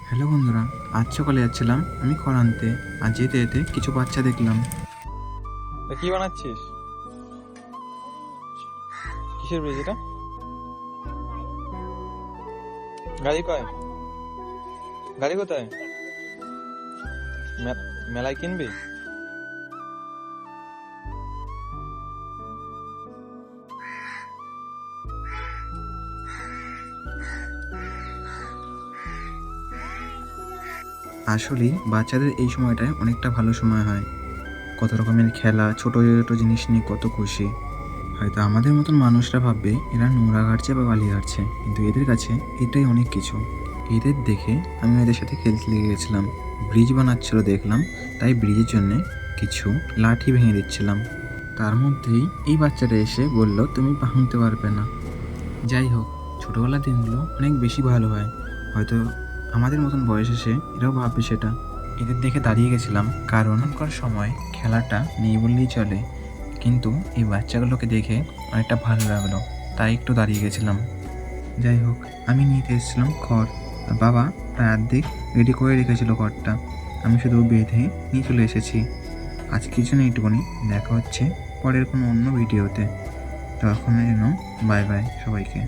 Hello বন্ধুরা, আজ সকালে যাচ্ছিলাম আমি খড় আনতে। আর যেতে যেতে কিছু বাচ্চা দেখলাম। কি বানাচ্ছিস? কিসের ব্রিজ এটা? গাড়ি কয়? গাড়ি কোথায়? মেলায় কিনবি? আসলেই বাচ্চাদের এই সময়টায় অনেকটা ভালো সময় হয়। কত রকমের খেলা, ছোট ছোট জিনিস নিয়ে কত খুশি। হয়তো আমাদের মতন মানুষরা ভাববে এরা নোংরা ঘাটছে বা বালি ঘাটছে, কিন্তু এদের কাছে এটাই অনেক কিছু। এদের দেখে আমি এদের সাথে খেলতে লেগে গেছিলাম। ব্রিজ বানাচ্ছিল দেখলাম, তাই ব্রিজের জন্যে কিছু লাঠি ভেঙে দিচ্ছিলাম। তার মধ্যেই এই বাচ্চাটা এসে বলল, তুমি ভাঙতে পারবে না। যাই হোক, ছোটোবেলার দিনগুলো অনেক বেশি ভালো হয়। হয়তো আমাদের মতন বয়স এসে এরাও ভাববে সেটা। এদের দেখে দাঁড়িয়ে গেছিলাম, কারণ এখনকার সময় খেলাটা নেই বললেই চলে। কিন্তু এই বাচ্চাগুলোকে দেখে অনেকটা ভালো লাগলো, তাই একটু দাঁড়িয়ে গেছিলাম। যাই হোক, আমি নিতে এসেছিলাম খড়। আর বাবা প্রায় অর্ধেক রেডি করে রেখেছিল খড়টা। আমি শুধু বেঁধে নিয়ে চলে এসেছি। আজকের জন্য এইটুকুনি। দেখা হচ্ছে পরের কোনো অন্য ভিডিওতে। তখনের জন্য বাই বাই সবাইকে।